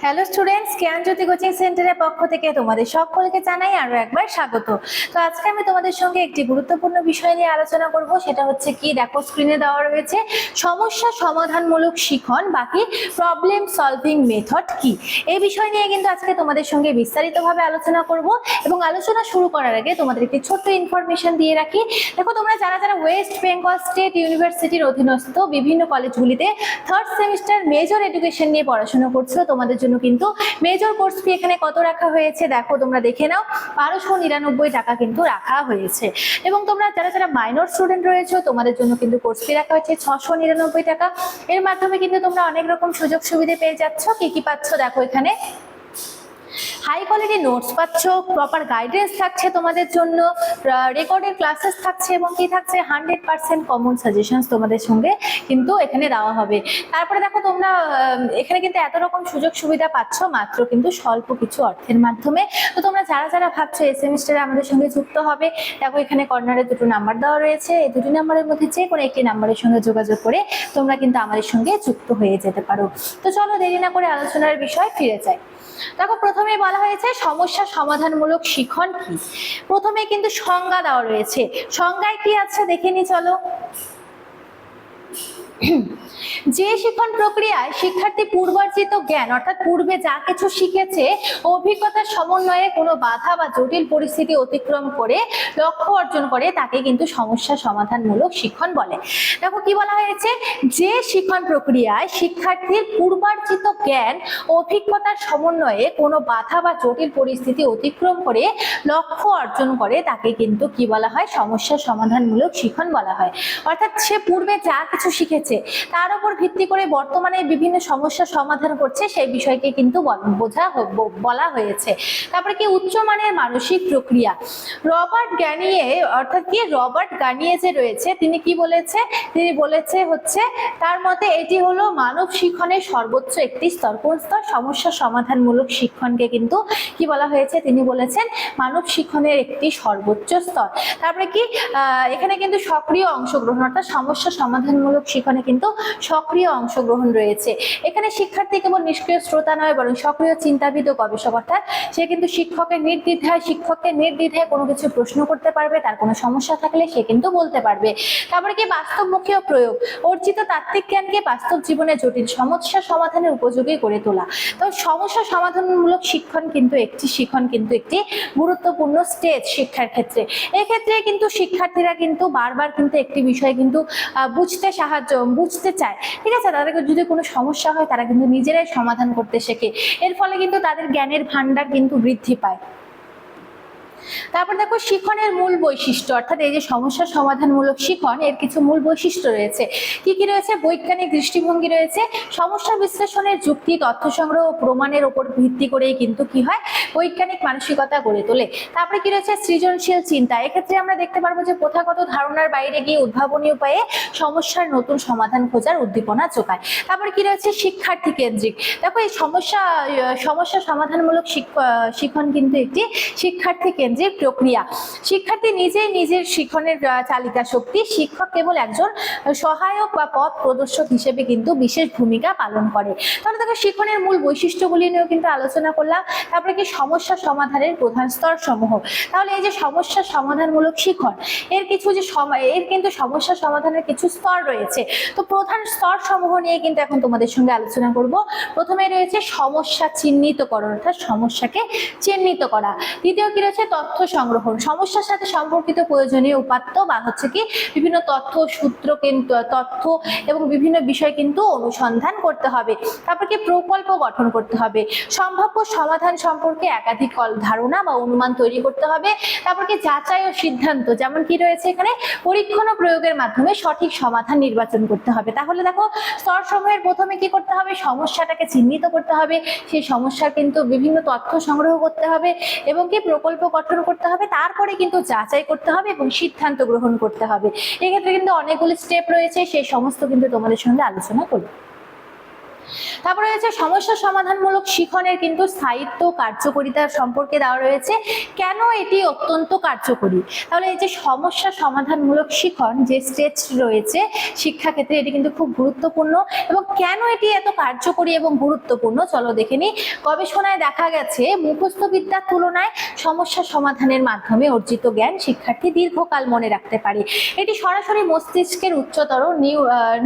Hello students, জ্ঞানজ্যোতি coaching সেন্টারের পক্ষ থেকে তোমাদের সকলকে জানাই আরো একবার স্বাগত। তো আজকে আমি তোমাদের সঙ্গে একটি গুরুত্বপূর্ণ বিষয় নিয়ে আলোচনা করব, সেটা হচ্ছে কি, দেখো স্ক্রিনে দেওয়া রয়েছে সমস্যা সমাধানমূলক শিখন বাকি প্রবলেম সলভিং মেথড কি। এই বিষয় নিয়ে কিন্তু আজকে তোমাদের সঙ্গে বিস্তারিতভাবে আলোচনা করব। এবং আলোচনা শুরু করার আগে তোমাদের একটি ছোট্ট ইনফরমেশন দিয়ে রাখি। দেখো, তোমরা যারা যারা ওয়েস্ট বেঙ্গল স্টেট ইউনিভার্সিটির অধীনস্থ বিভিন্ন কলেজগুলিতে থার্ড সেমিস্টার মেজর এডুকেশন নিয়ে পড়াশোনা করছো, তোমাদের জন্য কিন্তু মেজর কোর্স ফি এখানে কত রাখা হয়েছে দেখো, তোমরা দেখে নাও। 1299 টাকা কিন্তু রাখা হয়েছে। এবং তোমরা যারা যারা মাইনর স্টুডেন্ট রয়েছে, তোমাদের জন্য কিন্তু কোর্স ফি রাখা হয়েছে 699 টাকা। এর মাধ্যমে কিন্তু তোমরা অনেক রকম সুযোগ সুবিধা পেয়ে যাচ্ছ। কি কি পাচ্ছ দেখো, এখানে হাই কোয়ালিটি নোটস পাচ্ছ, প্রপার গাইডেন্স থাকছে তোমাদের জন্য, রেকর্ডেড ক্লাসেস থাকছে এবং কি থাকছে 100% কমন সাজেশনস তোমাদের সঙ্গে কিন্তু এখানে দেওয়া হবে। তারপরে দেখো, তোমরা এখানে কিন্তু এত রকম সুযোগ সুবিধা পাচ্ছ মাত্র কিন্তু স্বল্প কিছু অর্থের মাধ্যমে। তো তোমরা যারা যারা ভাবছো এই সেমিস্টারে আমাদের সঙ্গে যুক্ত হবে, দেখো এখানে কর্নারে দুটো নাম্বার দেওয়া রয়েছে। এই দুটি নাম্বারের মধ্যে যে কোনো একটি নাম্বারের সঙ্গে যোগাযোগ করে তোমরা কিন্তু আমাদের সঙ্গে যুক্ত হয়ে যেতে পারো। তো চলো দেরি না করে আলোচনার বিষয় ফিরে যাই। দেখো, প্রথমে বলা হয়েছে সমস্যা সমাধানমূলক শিখন কি। প্রথমে কিন্তু সংজ্ঞা দেওয়া রয়েছে। সংজ্ঞায় কি আছে দেখে নি চলো। যে শিক্ষণ প্রক্রিয়ায় শিক্ষার্থী পূর্বার্জিত জ্ঞান অর্থাৎ পূর্বে যা কিছু শিখেছে অভিজ্ঞতার সমন্বয়ে কোনো বাধা বা জটিল পরিস্থিতি অতিক্রম করে লক্ষ্য অর্জন করে তাকে কিন্তু সমস্যা সমাধানমূলক শিক্ষণ বলে। দেখো কি বলা হয়েছে, যে শিক্ষণ প্রক্রিয়ায় শিক্ষার্থীর পূর্বার্জিত জ্ঞান অভিজ্ঞতার সমন্বয়ে কোনো বাধা বা জটিল পরিস্থিতি অতিক্রম করে লক্ষ্য অর্জন করে তাকে কিন্তু কি বলা হয়, সমস্যা সমাধানমূলক শিক্ষণ বলা হয়। অর্থাৎ সে পূর্বে যা কিছু শিখেছে তার উপর ভিত্তি করে বর্তমানে বিভিন্ন সমস্যা সমাধান করছে, সেই বিষয়কে কিন্তু বলা হয়েছে। তারপরে কি, উচ্চমানের মানসিক প্রক্রিয়া। রবার্ট গার্নিয়ে অর্থাৎ কি, রবার্ট গার্নিয়ে যে রয়েছে তিনি কি বলেছে, তিনি বলেছে হচ্ছে তার মতে এটি হলো মানব শিক্ষণের সর্বোচ্চ একটি স্তর। কোন স্তর? সমস্যা সমাধানমূলক শিক্ষণকে কিন্তু কি বলা হয়েছে, তিনি বলেছেন মানব শিক্ষণের একটি সর্বোচ্চ স্তর। তারপরে কি, এখানে কিন্তু সক্রিয় অংশগ্রহণ অর্থাৎ সমস্যা সমাধানমূলক শিক্ষণে কিন্তু সক্রিয় অংশগ্রহণ রয়েছে। এখানে শিক্ষার্থী কেবল নিষ্ক্রিয় শ্রোতা নয়, বরং সক্রিয় চিন্তাবিদ ও গবেষক। অর্থাৎ সে কিন্তু শিক্ষককে নির্দ্বিধায় কোনো কিছু প্রশ্ন করতে পারবে, তার কোনো সমস্যা থাকলে সে কিন্তু বলতে পারবে। তারপরে কি, বাস্তবমুখী প্রয়োগ। অর্জিত তাত্ত্বিক জ্ঞানকে বাস্তব জীবনে জটিল সমস্যা সমাধানের উপযোগী করে তোলা। তো সমস্যা সমাধানমূলক শিক্ষণ কিন্তু একটি গুরুত্বপূর্ণ স্টেজ শিক্ষার ক্ষেত্রে। এক্ষেত্রে কিন্তু শিক্ষার্থীরা কিন্তু বারবার কিন্তু একটি বিষয় কিন্তু বুঝতে চায়, ঠিক আছে। তাদের যদি কোনো সমস্যা হয় তারা কিন্তু নিজেরাই সমাধান করতে শেখে। এর ফলে কিন্তু তাদের জ্ঞানের ভান্ডার কিন্তু বৃদ্ধি পায়। তারপর দেখো, শিক্ষণের মূল বৈশিষ্ট্য অর্থাৎ এই যে সমস্যা সমাধানমূলক শিক্ষণ, এর কিছু মূল বৈশিষ্ট্য রয়েছে। কি কি রয়েছে? বৈজ্ঞানিক দৃষ্টিভঙ্গি রয়েছে। সমস্যা বিশ্লেষণের যুক্তি, তথ্য সংগ্রহ ও প্রমাণের উপর ভিত্তি করেই কিন্তু কি হয়, বৈজ্ঞানিক মানসিকতা গড়ে তোলে। তারপরে কি রয়েছে? সৃজনশীল চিন্তা। এক্ষেত্রে আমরা দেখতে পারবো যে প্রথাগত ধারণার বাইরে গিয়ে উদ্ভাবনী উপায়ে সমস্যার নতুন সমাধান খোঁজার উদ্দীপনা যোগায়। তারপরে কি রয়েছে? শিক্ষার্থী কেন্দ্রিক। দেখো, এই সমস্যা সমাধানমূলক শিক্ষণ কিন্তু একটি শিক্ষার্থী কেন্দ্রিক প্রক্রিয়া। শিক্ষার্থী নিজেই নিজের শিক্ষণের চালিকা শক্তি, শিক্ষক কেবল একজন সহায়ক বা পথ প্রদর্শক হিসেবে কিন্তু বিশেষ ভূমিকা পালন করে। তাহলে দেখো, শিক্ষণের মূল বৈশিষ্ট্যগুলি নিয়েও কিন্তু আলোচনা করলাম। তারপরে কি, সমস্যা সমাধানের প্রধান স্তর সমূহ। তাহলে এই যে সমস্যা সমাধানমূলক শিক্ষণ, এর কিন্তু সমস্যা সমাধানের কিছু স্তর রয়েছে। তো প্রধান স্তর সমূহ নিয়ে কিন্তু এখন তোমাদের সঙ্গে আলোচনা করব। প্রথমে রয়েছে সমস্যা চিহ্নিতকরণ অর্থাৎ সমস্যাকে চিহ্নিত করা। দ্বিতীয় কি রয়েছে? তথ্য সংগ্রহণ। সমস্যার সাথে সম্পর্কিত প্রয়োজনীয় উপাত্ত বা হচ্ছে কি বিভিন্ন তথ্য এবং বিভিন্ন বিষয় কিন্তু অনুসন্ধান করতে হবে। তারপর কি, প্রকল্প গঠন করতে হবে। সম্ভাব্য সমাধান সম্পর্কে একাধিক ধারণা বা অনুমান তৈরি করতে হবে। তারপর কি, যাচাই ও সিদ্ধান্ত। যেমন কি রয়েছে এখানে, পরীক্ষণ ও প্রয়োগের মাধ্যমে সঠিক সমাধান নির্বাচন করতে হবে। তাহলে দেখো, স্তর সমূহের প্রথমে কি করতে হবে, সমস্যাটাকে চিহ্নিত করতে হবে, সেই সমস্যার কিন্তু বিভিন্ন তথ্য সংগ্রহ করতে হবে এবং কি প্রকল্প গঠন করতে হবে। তারপরে কিন্তু যাচাই করতে হবে এবং সিদ্ধান্ত গ্রহণ করতে হবে। এক্ষেত্রে কিন্তু অনেকগুলি স্টেপ রয়েছে, সেই সমস্ত কিন্তু তোমাদের সঙ্গে আলোচনা করব। তারপরে রয়েছে সমস্যা সমাধানমূলক শিখনের কিন্তু স্থায়িত্ব কার্যকারিতা সম্পর্কে দেওয়া রয়েছে, কেন এটি অত্যন্ত কার্যকরী। তাহলে এই যে সমস্যা সমাধানমূলক শিখন যে স্টেজ রয়েছে শিক্ষাক্ষেত্রে, এটি কিন্তু খুব গুরুত্বপূর্ণ এবং কেন এটি এত কার্যকরী এবং গুরুত্বপূর্ণ চলো দেখে নিই। গবেষণায় দেখা গেছে মুখস্থ বিদ্যার তুলনায় সমস্যা সমাধানের মাধ্যমে অর্জিত জ্ঞান শিক্ষার্থী দীর্ঘকাল মনে রাখতে পারে। এটি সরাসরি মস্তিষ্কের উচ্চতর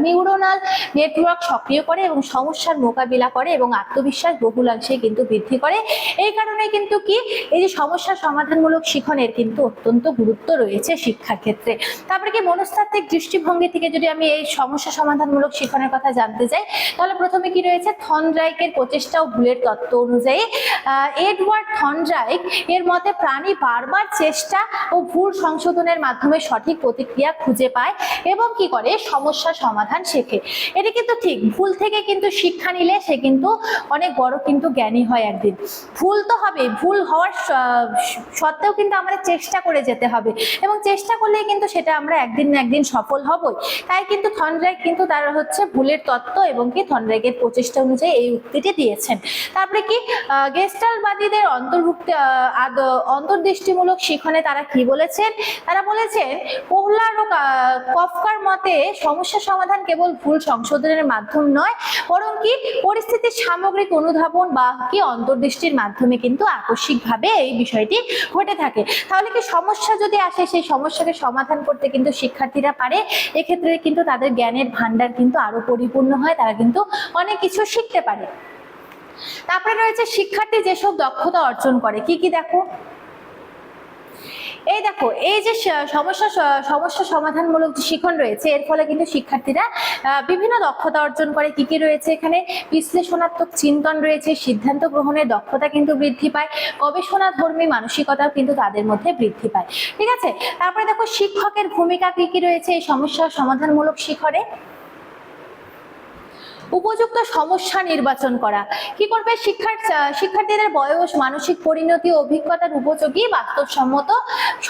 নিউরোনাল নেটওয়ার্ক সক্রিয় করে এবং সমস্যার মোকাবিলা করে এবং আত্মবিশ্বাস বহুলাংশে কিন্তু বৃদ্ধি করে। এই কারণে কিন্তু কি এই যে সমস্যা সমাধানমূলক শিখনের কিন্তু অত্যন্ত গুরুত্ব রয়েছে শিক্ষার ক্ষেত্রে। তারপরে কি মনস্তাত্ত্বিক দৃষ্টিভঙ্গি থেকে যদি আমি এই সমস্যা সমাধানমূলক শিখনের কথা জানতে চাই, তাহলে প্রথমে কি রয়েছে থর্নডাইকের প্রচেষ্টা ও ভুলের তত্ত্ব অনুযায়ী এডওয়ার্ড থর্নডাইক এর মতে প্রাণী বারবার চেষ্টা ও ভুল সংশোধনের মাধ্যমে সঠিক প্রতিক্রিয়া খুঁজে পায় এবং কি করে সমস্যা সমাধান শেখে। এটা কিন্তু ঠিক, ভুল থেকে কিন্তু শিক্ষা নিলে সে কিন্তু অনেক বড় কিন্তু জ্ঞানী হয় একদিন। ভুল তো হবে, ভুল হওয়ার সত্ত্বেও কিন্তু আমাদের চেষ্টা করে যেতে হবে এবং চেষ্টা করলে কিন্তু সেটা আমরা একদিন না একদিন সফল হবই। তাই কিন্তু থর্নডাইক কিন্তু তারা হচ্ছে ভুলের তত্ত্ব এবং কি থর্নডাইকের প্রচেষ্টা অনুযায়ী এই উক্তিটি দিয়েছেন। তারপরে কি গেস্টালবাদীদের অন্তর্দৃষ্টিমূলক শিখনে তারা কি বলেছেন, তারা বলেছেন কোহলার ও কফকার মতে সমস্যা সমাধান কেবল ভুল সংশোধনের মাধ্যম নয়, বরং কি পরিস্থিতির সামগ্রিক অনুধাবন বা কি অন্তর্দৃষ্টির মাধ্যমে কিন্তু আকস্মিকভাবে এই বিষয়টি ঘটে থাকে। তাহলে কি সমস্যা যদি আসে সেই সমস্যাকে সমাধান করতে কিন্তু শিক্ষার্থীরা পারে, এক্ষেত্রে কিন্তু তাদের জ্ঞানের ভান্ডার কিন্তু আরো পরিপূর্ণ হয়, তারা কিন্তু অনেক কিছু শিখতে পারে। তারপরে রয়েছে শিক্ষার্থী যেসব দক্ষতা অর্জন করে, কি কি দেখো। এই দেখো এই যে সমস্যা সমাধানমূলক যে শিখন রয়েছে এর ফলে কিন্তু শিক্ষার্থীরা বিভিন্ন দক্ষতা অর্জন করে। কি কি রয়েছে এখানে, বিশ্লেষণাত্মক চিন্তন রয়েছে, সিদ্ধান্ত গ্রহণের দক্ষতা কিন্তু বৃদ্ধি পায়, গবেষণাধর্মী মানসিকতাও কিন্তু তাদের মধ্যে বৃদ্ধি পায়। ঠিক আছে, তারপরে দেখো শিক্ষকের ভূমিকা কি কি রয়েছে এই সমস্যা সমাধানমূলক শিখনে। উপযুক্ত সমস্যা নির্বাচন করা, কি করবে শিক্ষার্থীদের বয়স, মানসিক পরিণতি, অভিজ্ঞতার উপযোগী বাস্তবসম্মত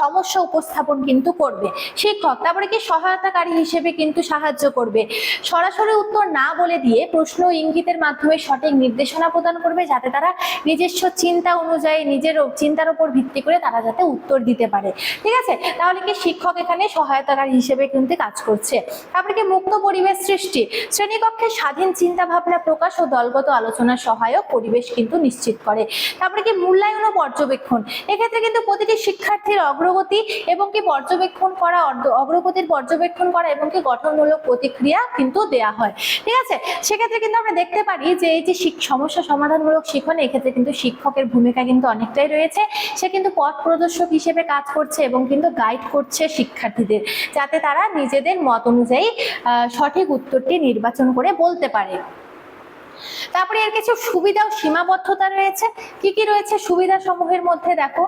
সমস্যা উপস্থাপন কিন্তু করবে শিক্ষক। তারপরে কি সহায়তাকারী হিসেবে কিন্তু সাহায্য করবে, সরাসরি উত্তর না বলে দিয়ে প্রশ্ন ইঙ্গিতের মাধ্যমে সঠিক নির্দেশনা প্রদান করবে, যাতে তারা নিজস্ব চিন্তা অনুযায়ী নিজের চিন্তার উপর ভিত্তি করে তারা যাতে উত্তর দিতে পারে। ঠিক আছে, তাহলে কি শিক্ষক এখানে সহায়তাকারী হিসেবে কিন্তু কাজ করছে। তারপরে কি মুক্ত পরিবেশ সৃষ্টি, শ্রেণীকক্ষে স্বাধীন চিন্তা ভাবনা প্রকাশ ও দলগত আলোচনার সহায়ক পরিবেশ কিন্তু নিশ্চিত করে। তারপরে কি মূল্যায়ন ও পর্যবেক্ষণ, এক্ষেত্রে কিন্তু প্রতিটি শিক্ষার্থীর অগ্রগতি এবং কি অগ্রগতির পর্যবেক্ষণ করা এবং কি গঠনমূলক প্রতিক্রিয়া কিন্তু দেয়া হয়। ঠিক আছে, সেক্ষেত্রে কিন্তু আমরা দেখতে পারি যে এই যে সমস্যা সমাধানমূলক শিখন, এক্ষেত্রে কিন্তু শিক্ষকের ভূমিকা কিন্তু অনেকটাই রয়েছে। সে কিন্তু পথ প্রদর্শক হিসেবে কাজ করছে এবং কিন্তু গাইড করছে শিক্ষার্থীদের, যাতে তারা নিজেদের মত অনুযায়ী সঠিক উত্তরটি নির্বাচন করে বলতে পারে। তারপরে এর কিছু সুবিধা ও সীমাবদ্ধতা রয়েছে, কি কি রয়েছে সুবিধা সমূহের মধ্যে দেখো।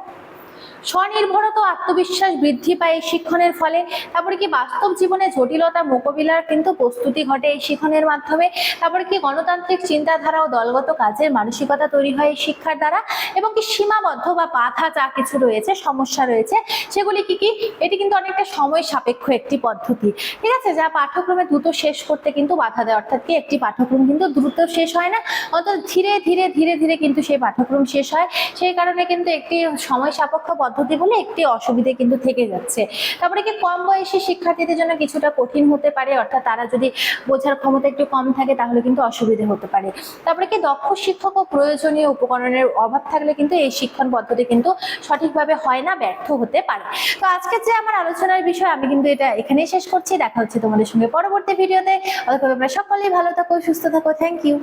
স্বনির্ভরতা ও আত্মবিশ্বাস বৃদ্ধি পায় এই শিক্ষণের ফলে। তারপরে কি বাস্তব জীবনে জটিলতা মোকাবিলার কিন্তু প্রস্তুতি ঘটে এই শিক্ষণের মাধ্যমে। তারপরে কি গণতান্ত্রিক চিন্তাধারা ও দলগত কাজের মানসিকতা তৈরি হয় এই শিক্ষার দ্বারা। এবং কি সীমাবদ্ধ বা বাধা যা কিছু রয়েছে, সমস্যা রয়েছে, সেগুলি কি কি, এটি কিন্তু অনেকটা সময় সাপেক্ষ একটি পদ্ধতি। ঠিক আছে, যা পাঠ্যক্রমে দ্রুত শেষ করতে কিন্তু বাধা দেয়, অর্থাৎ কি একটি পাঠ্যক্রম কিন্তু দ্রুত শেষ হয় না, অর্থাৎ ধীরে ধীরে ধীরে ধীরে কিন্তু সেই পাঠ্যক্রম শেষ হয়। সেই কারণে কিন্তু একটি সময় সাপেক্ষ পদ্ধতি বলে একটি অসুবিধা কিন্তু থেকে যাচ্ছে। তারপরে কি কম বয়সী শিক্ষার্থীদের জন্য কিছুটা কঠিন হতে পারে, অর্থাৎ তারা যদি বোঝার ক্ষমতা একটু কম থাকে তাহলে কিন্তু অসুবিধা হতে পারে। তারপরে কি দক্ষ শিক্ষক ও প্রয়োজনীয় উপকরণের অভাব থাকলে কিন্তু এই শিক্ষণ পদ্ধতি কিন্তু সঠিকভাবে হয় না, ব্যর্থ হতে পারে। তো আজকে যে আমার আলোচনার বিষয় আমি কিন্তু এটা এখানেই শেষ করছি। দেখা হচ্ছে তোমাদের সঙ্গে পরবর্তী ভিডিওতে। সকলেই ভালো থাকো, সুস্থ থাকো। Thank you.